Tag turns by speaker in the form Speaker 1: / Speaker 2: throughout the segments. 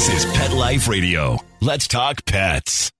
Speaker 1: This is Pet Life Radio. Let's talk pets.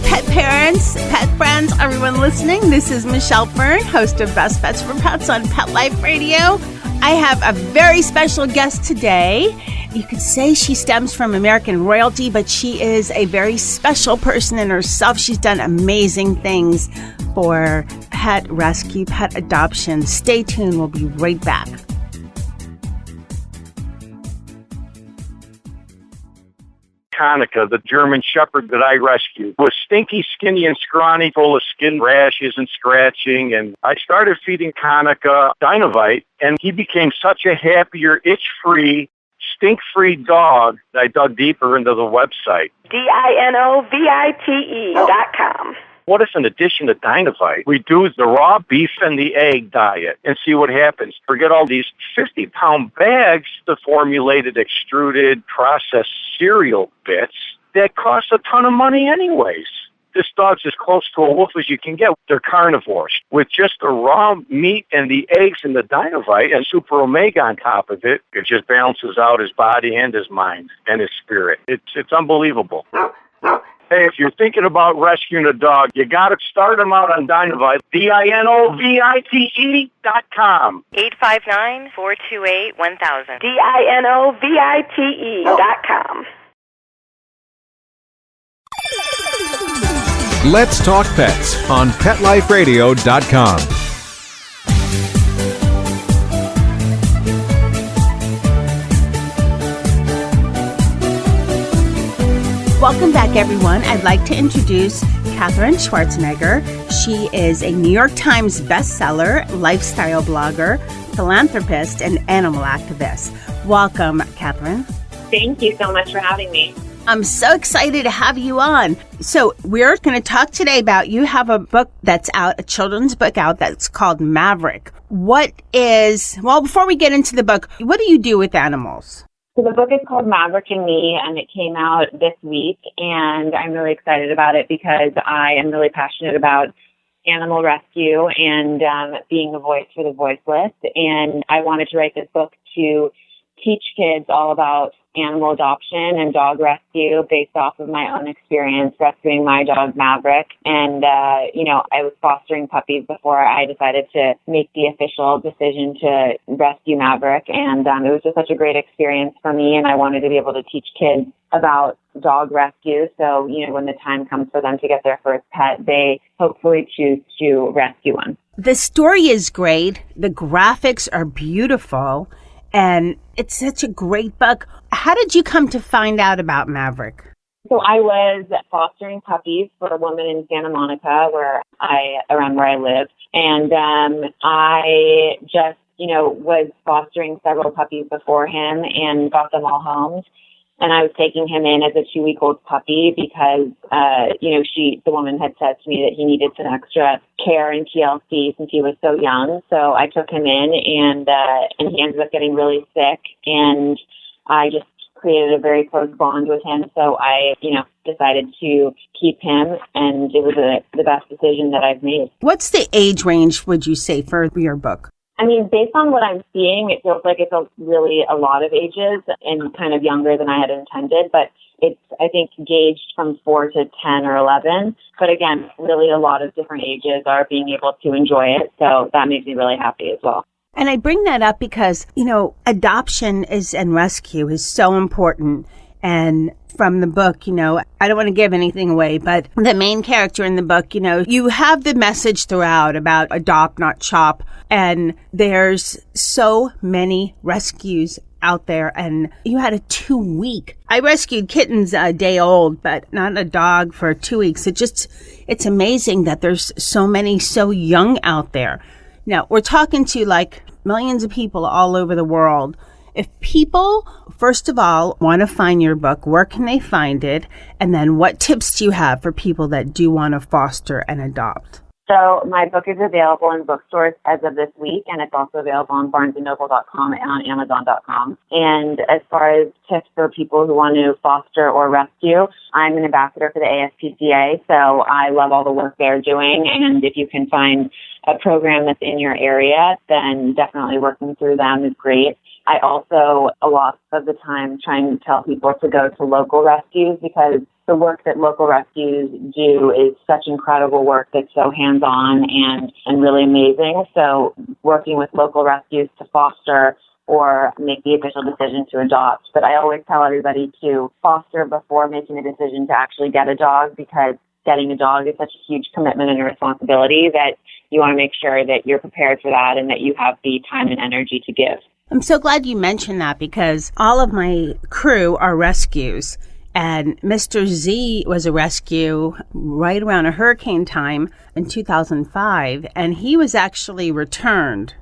Speaker 2: Pet parents, pet friends, everyone listening. This is Michelle Fern, host of Best Pets for Pets on Pet Life Radio. I have a very special guest today. You could say she stems from American royalty, but she is a very special person in herself. She's done amazing things for pet rescue, pet adoption. Stay tuned. We'll be right back.
Speaker 3: Hanukkah, the German Shepherd that I rescued, was stinky, skinny, and scrawny, full of skin rashes and scratching. And I started feeding Hanukkah Dinovite, and he became such a happier, itch-free, stink-free dog that I dug deeper into the website.
Speaker 4: DINOVITE.com.
Speaker 3: What if, in addition to Dinovite, we do the raw beef and the egg diet and see what happens? Forget all these 50-pound bags of formulated, extruded, processed cereal bits that cost a ton of money anyways. This dog's as close to a wolf as you can get. They're carnivores. With just the raw meat and the eggs and the Dinovite and Super Omega on top of it, it just balances out his body and his mind and his spirit. It's unbelievable. Hey, if you're thinking about rescuing a dog, you got to start them out on Dinovite, DINOVITE.com.
Speaker 4: 859-428-1000. DINOVITE.com.
Speaker 5: Let's Talk Pets on PetLifeRadio.com.
Speaker 2: Welcome back, everyone. I'd like to introduce Katherine Schwarzenegger. She is a New York Times bestseller, lifestyle blogger, philanthropist, and animal activist. Welcome, Katherine.
Speaker 6: Thank you so much for having me.
Speaker 2: I'm so excited to have you on. So we're going to talk today about, you have a book that's out, a children's book out that's called Maverick. Before we get into the book, what do you do with animals?
Speaker 6: So the book is called Maverick and Me, and it came out this week, and I'm really excited about it because I am really passionate about animal rescue and being a voice for the voiceless. And I wanted to write this book to teach kids all about animal adoption and dog rescue based off of my own experience rescuing my dog Maverick. And, I was fostering puppies before I decided to make the official decision to rescue Maverick. And it was just such a great experience for me. And I wanted to be able to teach kids about dog rescue. So, when the time comes for them to get their first pet, they hopefully choose to rescue one.
Speaker 2: The story is great. The graphics are beautiful. And it's such a great book. How did you come to find out about Maverick?
Speaker 6: So I was fostering puppies for a woman in Santa Monica, around where I live. And I just, was fostering several puppies before him and got them all homed. And I was taking him in as a 2-week-old puppy because, the woman had said to me that he needed some extra care and TLC since he was so young. So I took him in and he ended up getting really sick, and I just created a very close bond with him. So I, decided to keep him, and it was the best decision that I've made.
Speaker 2: What's the age range, would you say, for your book?
Speaker 6: I mean, based on what I'm seeing, it feels like it's really a lot of ages and kind of younger than I had intended. But it's, I think, gauged from 4 to 10 or 11. But again, really a lot of different ages are being able to enjoy it. So that makes me really happy as well.
Speaker 2: And I bring that up because, adoption and rescue is so important. And from the book, I don't want to give anything away, but the main character in the book, you have the message throughout about adopt, not shop. And there's so many rescues out there. And you had a 2-week. I rescued kittens a day old, but not a dog for 2 weeks. It's amazing that there's so many so young out there. Now, we're talking to millions of people all over the world. If people, first of all, want to find your book, where can they find it? And then what tips do you have for people that do want to foster and adopt?
Speaker 6: So my book is available in bookstores as of this week, and it's also available on barnesandnoble.com and on amazon.com. And as far as tips for people who want to foster or rescue, I'm an ambassador for the ASPCA, so I love all the work they're doing. And if you can find a program that's in your area, then definitely working through them is great. I also, a lot of the time, try and tell people to go to local rescues because the work that local rescues do is such incredible work that's so hands-on and really amazing. So working with local rescues to foster or make the official decision to adopt. But I always tell everybody to foster before making a decision to actually get a dog because getting a dog is such a huge commitment and a responsibility that you want to make sure that you're prepared for that and that you have the time and energy to give.
Speaker 2: I'm so glad you mentioned that because all of my crew are rescues. And Mr. Z was a rescue right around a hurricane time in 2005. And he was actually returned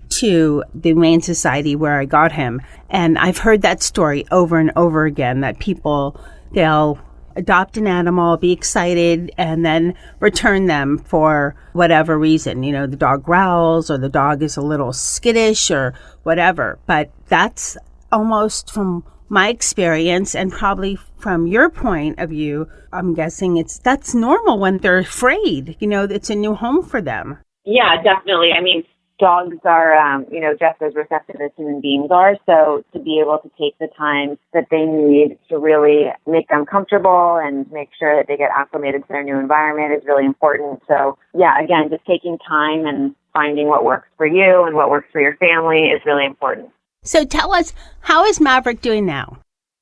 Speaker 2: to the Humane Society where I got him. And I've heard that story over and over again, that people, they'll adopt an animal, be excited, and then return them for whatever reason. You know, the dog growls or the dog is a little skittish or whatever. But that's almost from my experience and probably from your point of view, I'm guessing that's normal when they're afraid. You know, it's a new home for them.
Speaker 6: Yeah, definitely. I mean, dogs are, just as receptive as human beings are. So to be able to take the time that they need to really make them comfortable and make sure that they get acclimated to their new environment is really important. So yeah, again, just taking time and finding what works for you and what works for your family is really important.
Speaker 2: So tell us, how is Maverick doing now?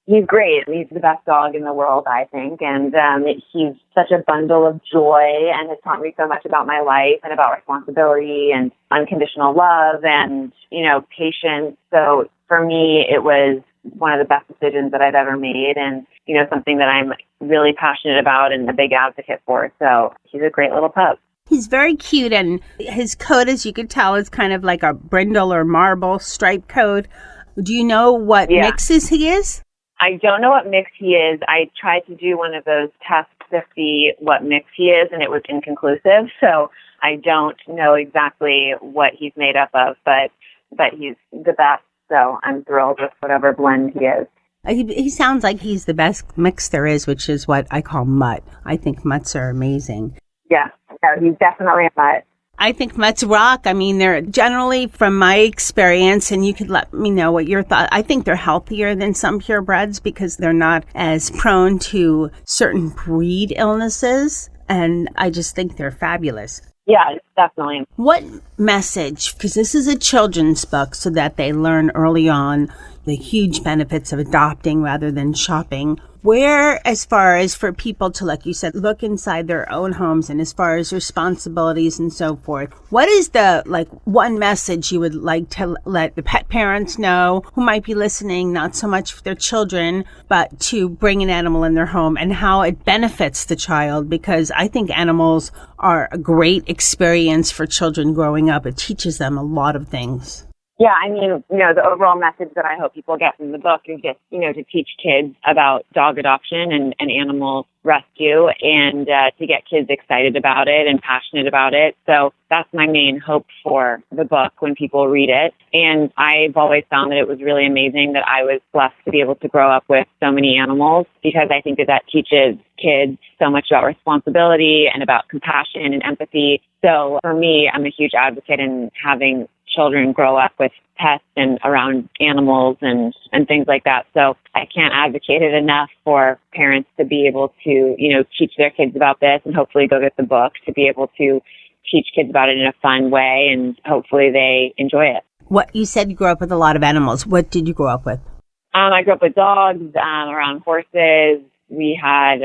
Speaker 6: He's great. He's the best dog in the world, I think. And he's such a bundle of joy and has taught me so much about my life and about responsibility and unconditional love and, patience. So for me, it was one of the best decisions that I've ever made and, something that I'm really passionate about and a big advocate for. So he's a great little pup.
Speaker 2: He's very cute, and his coat, as you could tell, is kind of like a brindle or marble striped coat. Do you know what mixes he is?
Speaker 6: I don't know what mix he is. I tried to do one of those tests to see what mix he is, and it was inconclusive. So I don't know exactly what he's made up of, but he's the best. So I'm thrilled with whatever blend he is.
Speaker 2: He sounds like he's the best mix there is, which is what I call mutt. I think mutts are amazing.
Speaker 6: Yeah, no, he's definitely a mutt.
Speaker 2: I think mutts rock. I mean, they're generally, from my experience, and you could let me know what your thought. I think they're healthier than some purebreds because they're not as prone to certain breed illnesses, and I just think they're fabulous.
Speaker 6: Yeah, definitely.
Speaker 2: What message, because this is a children's book, so that they learn early on the huge benefits of adopting rather than shopping. Where, as far as for people to, like you said, look inside their own homes and as far as responsibilities and so forth, what is the, one message you would like to let the pet parents know who might be listening, not so much for their children, but to bring an animal in their home and how it benefits the child? Because I think animals are a great experience for children growing up. It teaches them a lot of things.
Speaker 6: Yeah, I mean, the overall message that I hope people get from the book is just, to teach kids about dog adoption and animal rescue and to get kids excited about it and passionate about it. So that's my main hope for the book when people read it. And I've always found that it was really amazing that I was blessed to be able to grow up with so many animals because I think that teaches kids so much about responsibility and about compassion and empathy. So for me, I'm a huge advocate in having children grow up with pets and around animals and things like that. So I can't advocate it enough for parents to be able to, teach their kids about this and hopefully go get the book to be able to teach kids about it in a fun way and hopefully they enjoy it.
Speaker 2: What you said you grew up with a lot of animals. What did you grow up with?
Speaker 6: I grew up with dogs, around horses. We had,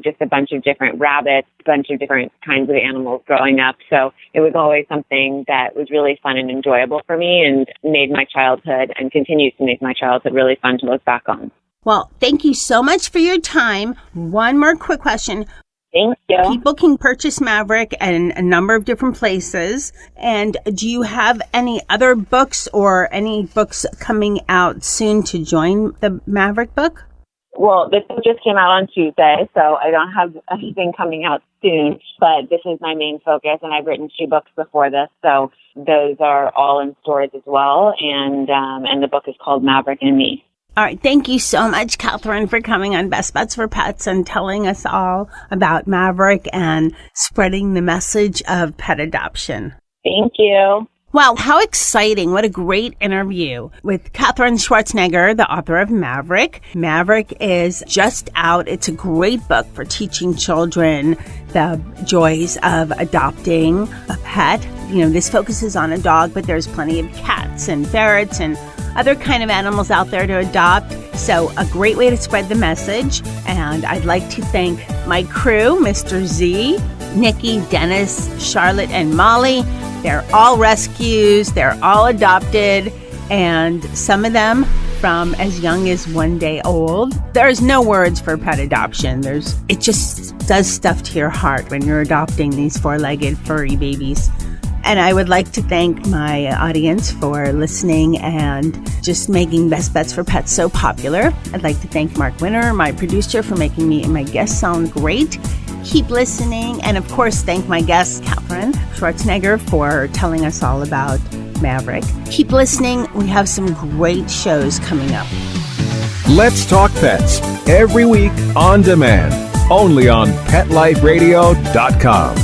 Speaker 6: just a bunch of different rabbits, a bunch of different kinds of animals growing up. So it was always something that was really fun and enjoyable for me and made my childhood and continues to make my childhood really fun to look back on.
Speaker 2: Well, thank you so much for your time. One more quick question.
Speaker 6: Thank you.
Speaker 2: People can purchase Maverick in a number of different places. And do you have any other books or any books coming out soon to join the Maverick book?
Speaker 6: Well, this book just came out on Tuesday, so I don't have anything coming out soon. But this is my main focus, and I've written 2 books before this, so those are all in stores as well. And the book is called Maverick and Me.
Speaker 2: All right. Thank you so much, Katherine, for coming on Best Bets for Pets and telling us all about Maverick and spreading the message of pet adoption.
Speaker 6: Thank you.
Speaker 2: Wow, how exciting. What a great interview with Katherine Schwarzenegger, the author of Maverick. Maverick is just out. It's a great book for teaching children the joys of adopting a pet. You know, this focuses on a dog, but there's plenty of cats and ferrets and other kind of animals out there to adopt. So a great way to spread the message. And I'd like to thank my crew, Mr. Z, Nikki, Dennis, Charlotte, and Molly. They're all rescues. They're all adopted. And some of them from as young as 1 day old. There's no words for pet adoption. It just does stuff to your heart when you're adopting these 4-legged furry babies. And I would like to thank my audience for listening and just making Best Bets for Pets so popular. I'd like to thank Mark Winter, my producer, for making me and my guests sound great. Keep listening. And of course, thank my guest, Katherine Schwarzenegger, for telling us all about Maverick. Keep listening. We have some great shows coming up.
Speaker 5: Let's Talk Pets, every week on demand, only on PetLifeRadio.com.